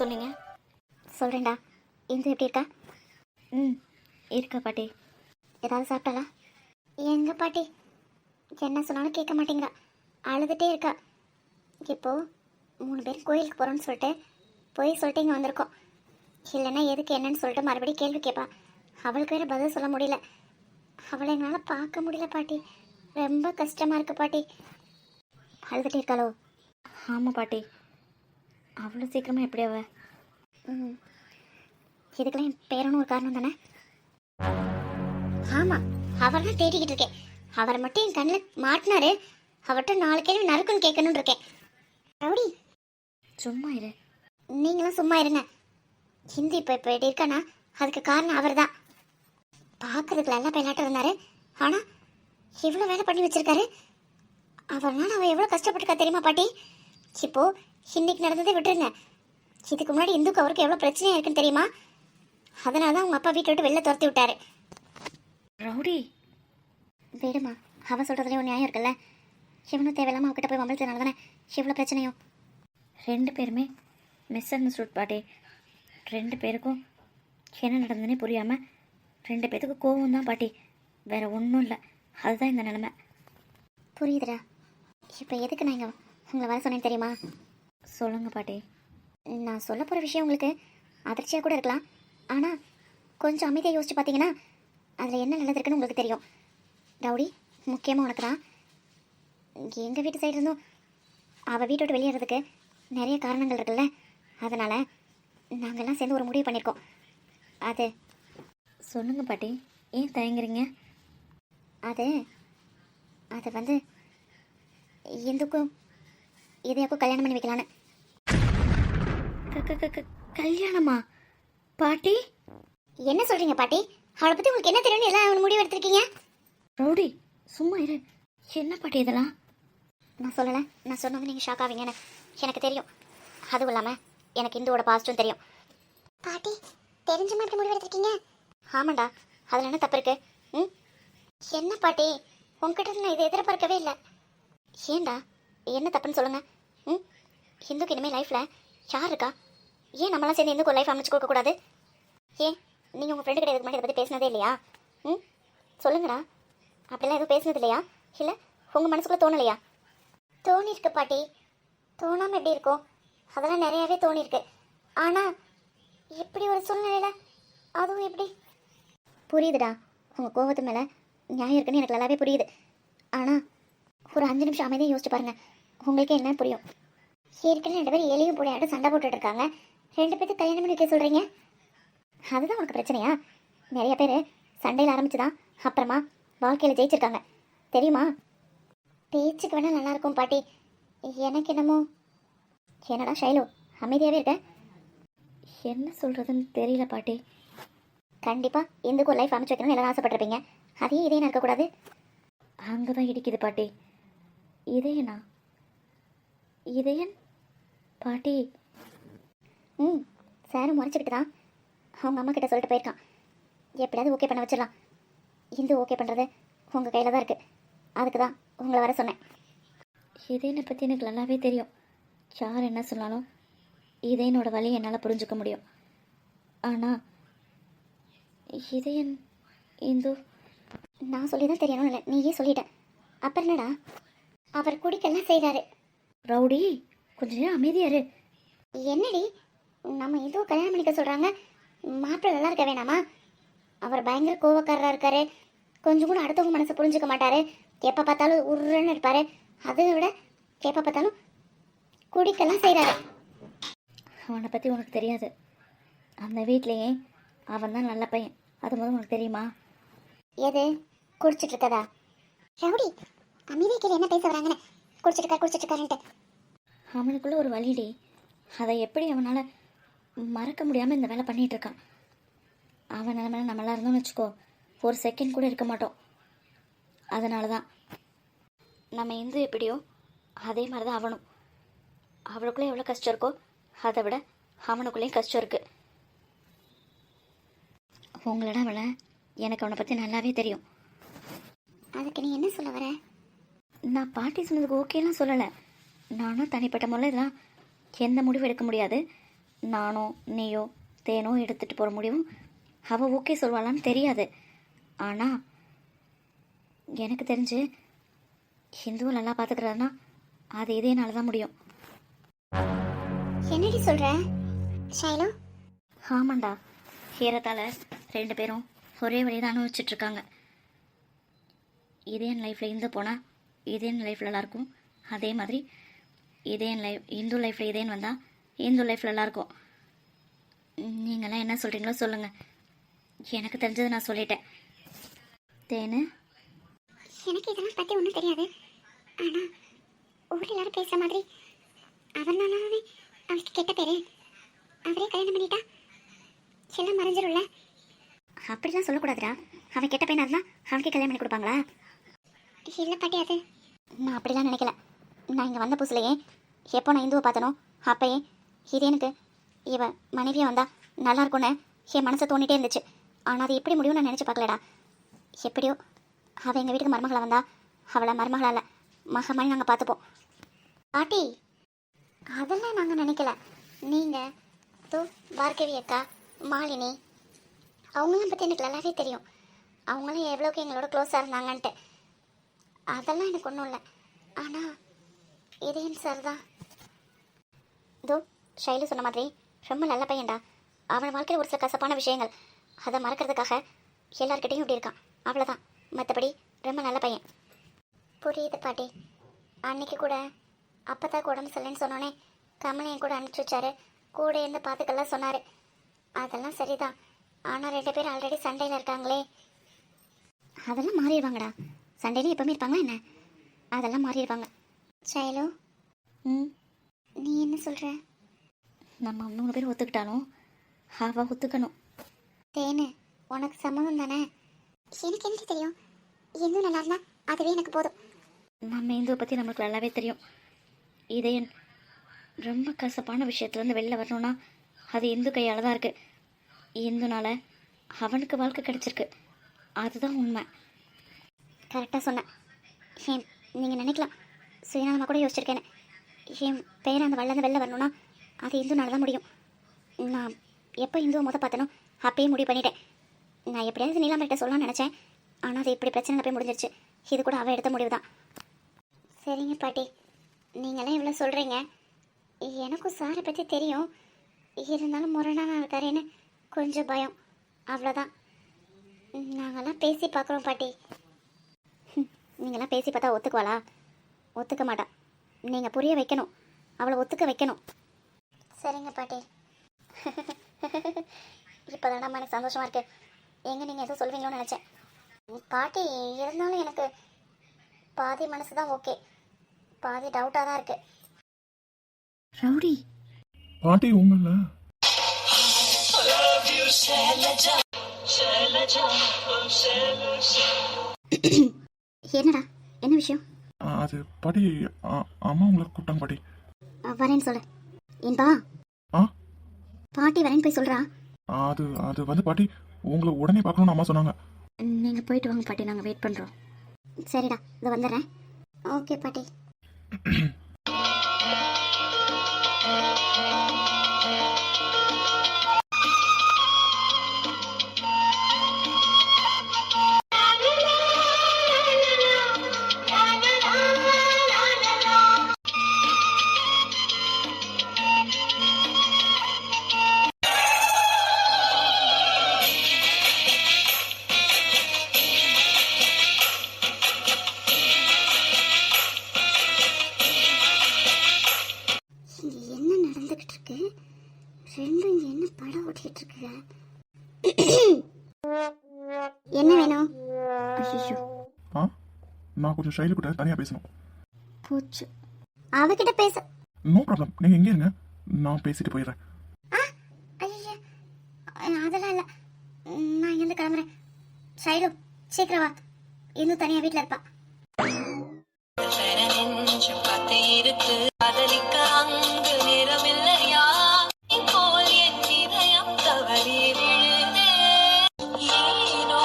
சொல்லுங்க. சொல்கிறேன்டா. இந்து எப்படி இருக்கா? ம் இருக்கா பாட்டி. ஏதாவது சாப்பிட்டாளா? எங்க பாட்டி என்ன சொன்னாலும் கேட்க மாட்டேங்கிறா, அழுதுகிட்டே இருக்கா. இப்போது 3 பேர் கோயிலுக்கு போகிறோன்னு சொல்லிட்டு சொல்லிட்டு இங்கே வந்திருக்கோம். இல்லைன்னா எதுக்கு என்னன்னு சொல்லிட்டு மறுபடியும் கேள்வி கேட்பா. அவளுக்கு வேறு பதில் சொல்ல முடியல. அவளை என்னால் பார்க்க முடியல பாட்டி. ரொம்ப கஷ்டமாக இருக்குது பாட்டி. அழுதுகிட்டே இருக்காளோ? ஆமாம் பாட்டி. அவ்வளோ சீக்கிரமாக எப்படி அவ? ம் இதுக்கெல்லாம் என் பேரனும் ஒரு காரணம் தானே? ஆமாம், அவர் தான் தேடிக்கிட்டு இருக்கேன். அவரை மட்டும் என் கண்ணில் மாட்டினாரு. அவர்கிட்ட 4 கேள்வி நறுக்குன்னு கேட்கணுன்னு இருக்கேன். ரவுடி, சும்மா இரு. நீங்களும் சும்மா இருங்க. ஹிந்தி இப்போ எப்படி இருக்கானா அதுக்கு காரணம் அவர் தான். பார்க்குறதுக்கு நல்லா பையனாட்டம் இருந்தார். ஆனால் இவ்வளோ வேலை பண்ணி வச்சுருக்காரு. அவர்னால அவள் எவ்வளோ கஷ்டப்பட்டுருக்கா தெரியுமா பாட்டி? இப்போது இன்னைக்கு நடந்ததே விட்டுருங்க. இதுக்கு முன்னாடி இந்துக்கு அவருக்கு எவ்வளோ பிரச்சனையாக இருக்குன்னு தெரியுமா? அதனால தான் உங்கள் அப்பா வீட்டை விட்டு வெளில துரத்தி விட்டாரு. ரவுடி விடுமா, அவன் சொல்கிறதுலேயும் ஒரு நியாயம் இருக்குல்ல. இவனும் தேவையில்லாமல் அவகிட்ட போய் மம்பளத்தினால தானே இவ்வளோ பிரச்சனையும். 2 பேருமே மிஸ் அண்டர்ஸ்டுட் பாட்டி. 2 பேருக்கும் என்ன நடந்ததுன்னே புரியாமல் 2 பேத்துக்கும் கோவம் தான் பாட்டி, வேற ஒன்றும் இல்லை. அதுதான் இந்த நிலைமை. புரியுதுடா. இப்போ எதுக்கு நான் இங்கே உங்களை வர சொன்னேன்னு தெரியுமா? சொல்லுங்கள் பாட்டி. நான் சொல்ல போகிற விஷயம் உங்களுக்கு அதிர்ச்சியாக கூட இருக்கலாம். ஆனால் கொஞ்சம் அமைதியாக யோசிச்சு பார்த்தீங்கன்னா அதில் என்ன நல்லது இருக்குன்னு உங்களுக்கு தெரியும். ரவுடி, முக்கியமாக உனக்கு தான். எங்கள் வீட்டு சைடு இருந்தும் அவள் வீட்டை விட்டு வெளியேறதுக்கு நிறைய காரணங்கள் இருக்குல்ல. அதனால் நாங்கள்லாம் சேர்ந்து ஒரு முடிவு பண்ணியிருக்கோம். அது சொல்லுங்கள் பாட்டி, ஏன் தயங்குறீங்க? அது அது வந்து இந்துக்கும் இதையாக்கும் கல்யாணம் பண்ணி வைக்கலான்னு. கல்யாணமா பாட்டி? என்ன சொல்கிறீங்க பாட்டி? அவளை பற்றி உங்களுக்கு என்ன தெரியும்னு எல்லாம் முடிவு எடுத்திருக்கீங்க? ரவுடி சும்மா இரு. என்ன பாட்டி இதெல்லாம்? நான் சொல்லலை. நான் சொன்னது நீங்கள் ஷாக் ஆவீங்கன்னு எனக்கு தெரியும். அதுவும் இல்லாமல் எனக்கு இந்துவோட பாஸ்ட்டும் தெரியும். பாட்டி, தெரிஞ்ச மாதிரி முடிவு எடுத்திருக்கீங்க? ஆமாண்டா, அதில் என்ன தப்பு இருக்கு? ம் என்ன பாட்டி, உங்ககிட்ட நான் இதை எதிர்பார்க்கவே இல்லை. ஏண்டா, என்ன தப்புன்னு சொல்லுங்கள். ம் இந்துக்கு இனிமேல் லைஃப்பில் யார் இருக்கா? ஏன் நம்மளாம் சேர்ந்து இந்துக்கு ஒரு லைஃப் அமைச்சு கொடுக்கக்கூடாது? ஏன் நீங்கள் உங்கள் ஃப்ரெண்டு கிட்ட இதுக்கு முன்னாடி இதை பற்றி பேசினதே இல்லையா? ம் சொல்லுங்கடா. அப்படிலாம் எதுவும் பேசினது இல்லையா? இல்லை உங்கள் மனசுக்குள்ளே தோணலையா? தோணியிருக்கு பாட்டி. தோணாமல் எப்படி இருக்கும்? அதெல்லாம் நிறையாவே தோணியிருக்கு. ஆனால் இப்படி ஒரு சூழ்நிலையில் அதுவும் எப்படி? புரியுதுடா, உங்கள் கோவத்து மேலே நியாயம் இருக்குன்னு எனக்கு நல்லாவே புரியுது. ஆனால் ஒரு 5 நிமிஷம் அமைதியாக யோசிச்சு பாருங்கள், உங்களுக்கே என்ன புரியும். ஏற்கனவே 2 பேரும் எலியும் போடையாட்டும் சண்டை போட்டுட்டு இருக்காங்க. 2 பேருக்கு கல்யாணம் பண்ணி வைக்க சொல்கிறீங்க. அதுதான் உனக்கு பிரச்சனையா? நிறைய பேர் சண்டையில் ஆரம்பிச்சு தான் அப்புறமா வாழ்க்கையில் ஜெயிச்சிருக்காங்க தெரியுமா? பேச்சுக்கு வேணால் நல்லாயிருக்கும் பாட்டி. எனக்கு என்னமோ. என்னடா ஷைலு, அமைதியாகவே இருக்க? என்ன சொல்கிறதுன்னு தெரியல பாட்டி. கண்டிப்பாக இந்துக்கு ஒரு லைஃப் அமைச்சு வைக்கணும்னு எல்லாரும் ஆசைப்பட்டிருப்பீங்க. அதையும் இதையும் இருக்கக்கூடாது. அங்கே தான் இடிக்குது பாட்டி. இதயனா? இதயன் பாட்டி? சாரும் முறைச்சிக்கிட்டு தான் அவங்க அம்மா கிட்ட சொல்லிட்டு போயிருக்கான். எப்படியாவது ஓகே பண்ண வச்சிடலாம். இந்து ஓகே பண்ணுறது உங்கள் கையில் தான் இருக்குது. அதுக்கு தான் உங்களை வர சொன்னேன். இதயனை பற்றி எனக்கு நல்லாவே தெரியும். யார் என்ன சொன்னாலும் இதயனோட வழி என்னால் புரிஞ்சுக்க முடியும். ஆனால் இதயன் இந்து நான் சொல்லி தான் தெரியணும் இல்லை, நீயே சொல்லிட்ட. அப்புறம் என்னடா, அவர் குடிக்கெல்லாம் செய்கிறாரு. ரவுடி கொஞ்ச நேரம் அமைதியாரு. என்னடி, நம்ம ஏதோ கல்யாணம் பண்ணிக்க சொல்கிறாங்க, மாப்பிள்ளை நல்லா இருக்க வேணாமா? அவர் பயங்கர கோவக்காரராக இருக்காரு. கொஞ்சம் கூட அடுத்தவங்க மனசை புரிஞ்சுக்க மாட்டார். எப்போ பார்த்தாலும் உருன்னு இருப்பார். அதை விட எப்போ பார்த்தாலும் குடிக்கெல்லாம் செய்கிறாரு. அவனை பற்றி உனக்கு தெரியாது. அந்த வீட்லேயே அவன் தான் நல்ல பையன். அது முதல் உனக்கு தெரியுமா? எது குடிச்சிட்டு இருக்கதா? ரவுடி, அமைதிக்கு என்ன பேச வராங்கன்னு குடிச்சிட்டு அவனுக்குள்ள ஒரு வழிடி. அதை எப்படி அவனால் மறக்க முடியாமல் இந்த வேலை பண்ணிகிட்டு இருக்கான். அவன் நிலமையில நம்மளாக இருந்தோம்னு வச்சுக்கோ, ஒரு செகண்ட் கூட இருக்க மாட்டோம். அதனால தான் நம்ம இந்து எப்படியோ அதே மாதிரி தான் அவனும். அவளுக்குள்ளே எவ்வளோ கஷ்டம் இருக்கோ அதை விட அவனுக்குள்ளேயும் கஷ்டம் இருக்குது. உங்களோட அவளை எனக்கு அவனை பற்றி நல்லாவே தெரியும். அதுக்கு நீ என்ன சொல்ல வர? நான் பாட்டி சொன்னதுக்கு ஓகேலாம் சொல்லலை. நானும் தனிப்பட்ட முறையில் இதெல்லாம் எந்த முடிவு எடுக்க முடியாது. நானோ நீயோ தேனோ எடுத்துகிட்டு போகிற முடிவும் அவள் ஓகே சொல்வாளான்னு தெரியாது. ஆனால் எனக்கு தெரிஞ்சு ஹிந்துவை நல்லா பார்த்துக்கிறதுனா அது இதேனால தான் முடியும். என்னடி சொல்ற ஷைலு? ஆமாண்டா, ஏறத்தால் 2 பேரும் ஒரே வழியை தான் அனுபவிச்சிட்ருக்காங்க. இதே என் லைஃப்பில் இந்து போனால் இதே என் லைஃப்பில் நல்லாயிருக்கும். அதே மாதிரி இதே என் இந்து லைஃப்பில் இதேன்னு வந்தால் இந்து லைஃப்பில் நல்லாயிருக்கும். நீங்களாம் என்ன சொல்கிறீங்களோ சொல்லுங்கள். எனக்கு தெரிஞ்சது நான் சொல்லிட்டேன். தேனு, எனக்கு இதெல்லாம் பற்றி ஒன்றும் தெரியாது. ஆனால் ஊரில் எல்லாரும் பேசுகிற மாதிரி அவனாலே அவனுக்கு கெட்ட பேர். அவரே கல்யாணம் பண்ணிட்டா எல்லாம் மறைஞ்சிரும்ல. அப்படிலாம் சொல்லக்கூடாதுடா. அவன் கெட்ட பையனாக இருந்தால் அவனுக்கே கல்யாணம் பண்ணி கொடுப்பாங்களா? இல்லை பாட்டி, அது நான் அப்படிலாம் நினைக்கல. நான் இங்கே வந்த புதுசுலையே எப்போ நான் இந்துவை பார்த்தனோ அப்பயே இது எனக்கு இவன் மனைவியாக வந்தால் நல்லா இருக்கும்னு என் மனசை தோண்டிகிட்டே இருந்துச்சு. ஆனால் அது எப்படி முடியும்னு நான் நினச்சி பார்க்கலடா. எப்படியோ அவள் எங்கள் வீட்டுக்கு மருமகளை வந்தா அவளை மருமகளால் மக மாதிரி நாங்கள் பார்த்துப்போம். பாட்டி அதெல்லாம் நாங்கள் நினைக்கல. நீங்கள் பார்கவி அக்கா, மாலினி அவங்களாம் பற்றி எனக்கு நல்லாவே தெரியும். அவங்களாம் எவ்வளோக்கு எங்களோட க்ளோஸாக இருந்தாங்கன்ட்டு. அதெல்லாம் எனக்கு ஒன்றும் இல்லை. ஆனால் இதேன் சார் தான். ஷைலு சொன்ன மாதிரி ரொம்ப நல்ல பையன்டா. அவன் வாழ்க்கையில் ஒரு சில கசப்பான விஷயங்கள் அதை மறக்கிறதுக்காக எல்லார்கிட்டையும் இப்படி இருக்கான், அவ்வளோதான். மற்றபடி ரொம்ப நல்ல பையன். புரியுது பாட்டி. அன்னைக்கு கூட அப்பதான் உடம்பு சரியில்லைன்னு சொன்னோன்னே கமலை என் கூட அனுப்பிச்சி வச்சாரு. கூட இருந்து பார்த்துக்கெல்லாம் சொன்னார். அதெல்லாம் சரிதான். ஆனால் 2 பேரும் ஆல்ரெடி சண்டையில் இருக்காங்களே. அதெல்லாம் மாறிடுவாங்கடா. சண்டையிலே எப்பவுமே இருப்பாங்களா என்ன? அதெல்லாம் மாறிடுவாங்க. ஷைலு, நீ என்ன சொல்கிற? நம்ம 3 பேர் ஒத்துக்கிட்டாலும் அவள் ஒத்துக்கணும். தேனு, உனக்கு சம்மதம் தானே? எனக்கு என்ன தெரியும்? இன்னும் நல்லா இருந்தா அதுவே எனக்கு போதும். நம்ம இந்துவை பற்றி நம்மளுக்கு நல்லாவே தெரியும். இதே ரொம்ப கசப்பான விஷயத்துலேருந்து வெளில வரணும்னா அது இந்து கையால் தான் இருக்குது. இந்துனால அவனுக்கு வாழ்க்கை கிடச்சிருக்கு, அதுதான் உண்மை. கரெக்டாக சொன்னேன். ஏன் நீங்கள் நினைக்கலாம் சுயநலமாக கூட யோசிச்சிருக்கேன்னு. என் பேர் அந்த வெள்ளந்து வெளில வரணும்னா அது இந்துனால தான் முடியும். நான் எப்போ இந்துவை பார்த்தனோ அப்பயே முடிவு பண்ணிட்டேன். நான் எப்படியாவது நீலாம்பரிட்ட சொல்லலாம்னு நினச்சேன். ஆனால் அது இப்படி பிரச்சனை போய் முடிஞ்சிருச்சு. இது கூட அவள் எடுத்த முடிவு தான். சரிங்க பாட்டி, நீங்களாம் இவ்வளோ சொல்கிறீங்க. எனக்கும் சாரை பற்றி தெரியும். இருந்தாலும் முரணாக இருக்காருன்னு கொஞ்சம் பயம், அவ்வளோதான். நாங்கள்லாம் பேசி பார்க்குறோம் பாட்டி. நீங்களாம் பேசி பார்த்தா ஒத்துக்குவாளா? ஒத்துக்க மாட்டா. நீங்கள் புரிய வைக்கணும், அவளை ஒத்துக்க வைக்கணும். சரிங்க பாட்டி. இப்போ தானே எனக்கு சந்தோஷமாக இருக்குது. எங்கே நீங்கள் எதுவும் சொல்வீங்களோன்னு நினச்சேன். பாட்டி, இருந்தாலும் எனக்கு பாதி மனசு தான் ஓகே, பாதி டவுட்டாக தான் இருக்குது. ரவுடி பாட்டி உங்கள என்னடா, என்ன விஷயம்? அது பாட்டி, அம்மா உங்களை கூப்பிட்டாங்க பாட்டி. வரேன்னு சொல்லு. ஏன்பா ஆ பாட்டி வரேன்னு போய் சொல்கிறா. அது அது வந்து பாட்டி உங்களை உடனே பார்க்கணும்னு அம்மா சொன்னாங்க. நீங்கள் போயிட்டு வாங்க பாட்டி, நாங்கள் வெயிட் பண்ணுறோம். சரிடா, இதை வந்துடுறேன். ஓகே பாட்டி. என்ன நடந்துக்கிட்டு இருக்கு? ரெண்டும் என்ன படம் ஓட்டிக்கிட்டு இருக்கு? என்ன வேணும்? ஐயோ, நான் கொஞ்சம் ஷைலு கிட்ட தனியாக பேசணும். போச்சு. அவகிட்ட பேச. நோ ப்ராப்ளம், நீங்கள் எங்கே இருங்க, நான் பேசிட்டு போயிடுறேன். ஐயோ, அதெல்லாம் இல்லை. நான் இங்கேருந்து கிளம்புறேன். ஷைலு, சீக்கிரம் வா. இன்னும் தனியாக வீட்டில் இருப்பா. காதலிக்க அங்கு நிறமில்லையா போல் என் இதயம் தவறி விழுதே. ஏனோ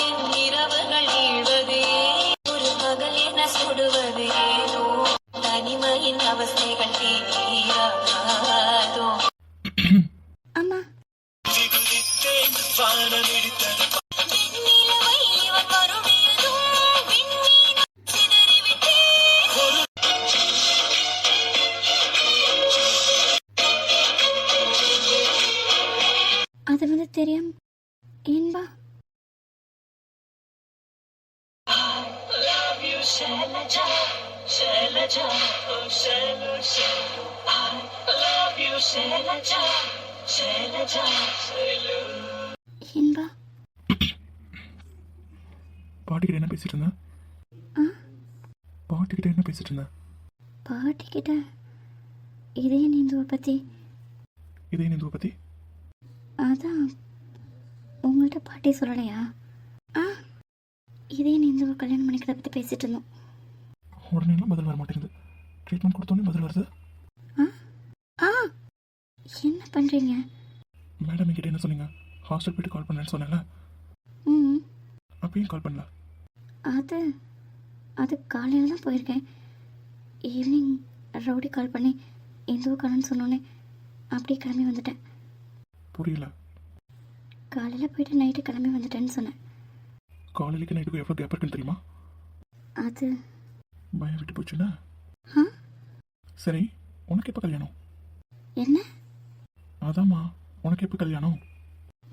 என் இரவுகள் வீழ்வதே, ஒரு பகல் என சுடுவது ஏதோ, தனிமையின் அவஸ்தைகள் தீராதோ. தெரியாம Inba love you, Shailaja, Shailaja, oh Shailaja. I love you, Shailaja, Shailaja, Shailaja. Inba பாட்டிக்கிட்ட என்ன பேசிட்டு இருந்தேன்? பாட்டிக்கிட்ட என்ன பேசிட்டு இருந்தேன்? பாட்டிக்கிட்ட இதே நீந்துவை பற்றி இதே இந்துவை பற்றி? அதான் உங்கள்கிட்ட பாட்டி சொல்லலையா? ஆ இதே நீந்துவை கல்யாணம் பண்ணிக்கிறத பற்றி பேசிட்டு இருந்தோம். உடனேலாம் பதில் வர மாட்டேங்குது. ட்ரீட்மெண்ட் கொடுத்தோன்னே பதில் வருது. ஆ ஆ என்ன பண்ணுறீங்க? மேடம் என்கிட்ட என்ன சொன்னீங்க? ஹாஸ்டல் போய்ட்டு கால் பண்ணேன்னு சொன்னேன்ல, ம் அப்பயும் கால் பண்ணல. அது அது காலையில் தான் போயிருக்கேன். ஈவினிங் ரவுடி கால் பண்ணி இந்துவை காலன்னு சொன்னோன்னே அப்படியே கிளம்பி வந்துட்டேன். புரியல. காலையில் போயிட்டு நைட்டு கிளம்பி வந்துட்டேன்னு சொன்னேன். காலையிலேக்கு நைட்டுக்கு எவ்வளோ கேப் இருக்குன்னு தெரியுமா? அது பயம் விட்டு போச்சுன்னா ஆ சரி, உனக்கு எப்போ கல்யாணம்? என்ன? அதாம்மா, உனக்கு எப்போ கல்யாணம்?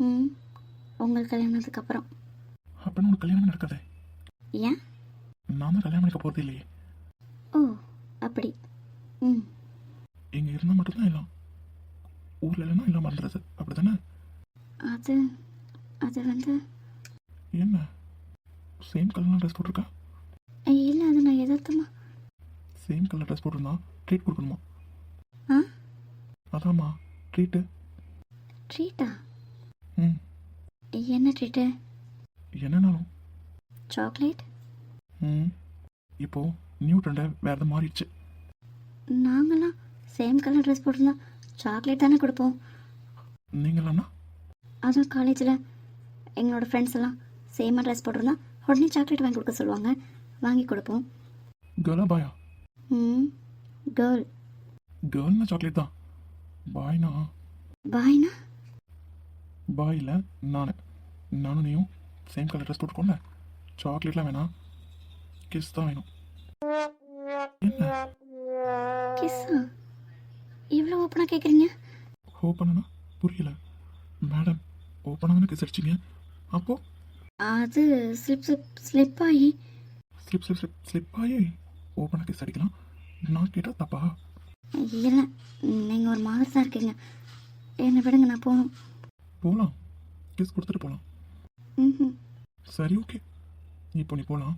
ம் உங்கள் கல்யாணத்துக்கு அப்புறம். அப்போனா உனக்கு கல்யாணம் நடக்காதே. ஏன்? நான் தான் கல்யாணம் பண்ணிக்க போகிறது இல்லையே. ஓ அப்படி. ம் இங்கே இருந்தால் மட்டும்தான் எல்லாம், ஊரில் இல்லைன்னா எல்லாம் மறந்துடுறது, அப்படி தானே? அது அது வந்து என்ன சேம் கலர்லாம் ட்ரெஸ் போட்டிருக்கா? இல்லை, அது நான் எதார்த்தமா. சேம் கலர் ட்ரெஸ் போட்டிருந்தா ட்ரீட் கொடுக்கணுமா? ஆ அதாம்மா ட்ரீட்டு. ட்ரீட்டா? ம் என்ன ட்ரீட்டு? என்னன்னாலும். சாக்லேட்? ம் இப்போது நியூ ட்ரெண்டை வேறு எதாவது மாறிடுச்சு. நாங்களாம் சேம் கலர் ட்ரெஸ் போட்டிருந்தா சாக்லேட் தானே கொடுப்போம். நீங்களாண்ணா? அதுவும் காலேஜில் எங்களோட ஃப்ரெண்ட்ஸ் எல்லாம் சேமாக ட்ரெஸ் போட்டிருந்தா உடனே சாக்லேட் வாங்கி கொடுக்க சொல்லுவாங்க, வாங்கி கொடுப்போம். கேர்ளா பாயா? ம் கேர்ள். கேர்ள்னா சாக்லேட் தான். பாய்னா? பாய்னா? பாய் இல்லை, நானும் நீயும் சேம் கலர் ட்ரெஸ் போட்டுக்கோங்க. சாக்லேட்லாம் வேணாம், கிஸ் தான் வேணும். என்ன கிஸ்ஸா? இவ்வளோ ஓப்பனாக கேட்குறீங்க? ஓப்பனா? புரியல மேடம். ஓப்பனாக தானே கிஸ் அடிச்சிங்க. அப்போது அது ஸ்லிப் ஆகி. ஸ்லிப் ஆகி ஓப்பனாக கிஸ் அடிக்கலாம். நான் கேட்டால் தப்பா? இல்லை, நீங்கள் ஒரு மாதிரி தான் இருக்கீங்க. என்னை விடுங்க, நான் போகணும். போகலாம், கிஸ் கொடுத்துட்டு போகலாம். ம் சரி ஓகே, இப்போ நீ போகலாம்.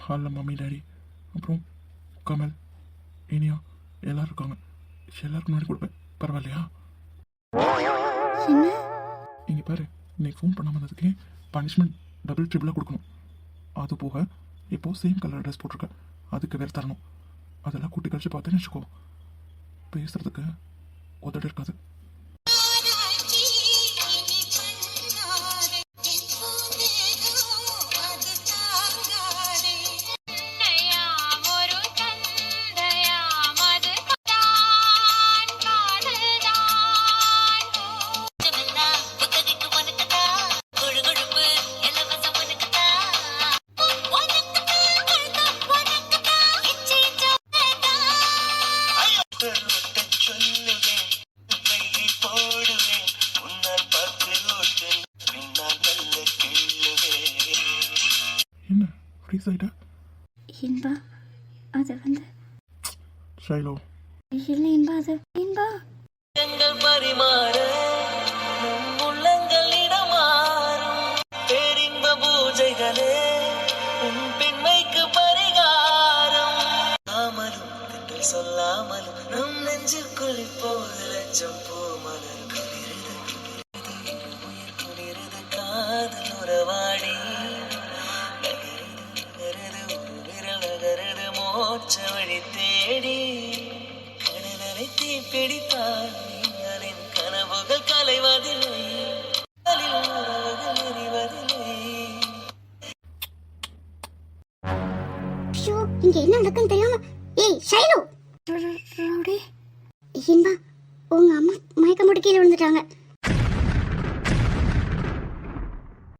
ஹாலில் மம்மி டாடி அப்புறம் கமல் இனியா எல்லோரும் இருக்காங்க. எல்லாருக்கும் முன்னாடி கொடுப்பேன், பரவாயில்லையா? என்ன? இங்கே பாரு, இன்னைக்கு ஃபோன் பண்ணாமல் இருந்ததுக்கே பனிஷ்மெண்ட் டபுள் ட்ரிபிளாக கொடுக்கணும். அது போக இப்போது சேம் கலர் ட்ரெஸ் போட்டிருக்க, அதுக்கு வேறு தரணும். அதெல்லாம் கூட்டி கழிச்சு பார்த்தேன்னு வச்சுக்கோ, பேசுகிறதுக்கு உதடு இருக்காது. என்ன ஃப்ரீஸ் ஆகிட்டா? இன்பா அது வந்து ஷைலோ. இல்லை இன்பா, அது இன்பா. எங்கள் பரிமாற நம் உள்ளங்கள் இடமாறும் பேரின்ப பூஜைகளே உன் பெண்மைக்கு பரிகாரம். ஆமலும் தென்றல் சொல்லாமலும் நம் நெஞ்சுக்குள் இப்போது லட்சம் பூ மலர் குளிரது காதல் உறவாடி நகருது ஒரு விரல் நகருது மோட்ச வழி தேடி கடலரை தீப்பிடித்தால் நீங்களின் கனவுகள் கலைவதில்லை, அதில் உறவுகள் எறிவதில்லை. ஷோ, இங்க என்ன நடக்குன்னு தெரியாம. ஏய் ஷைலு, ரவுடி. இன்பா, உங்க அம்மா மயக்கம் போட்டு கீழே விழுந்துட்டாங்க.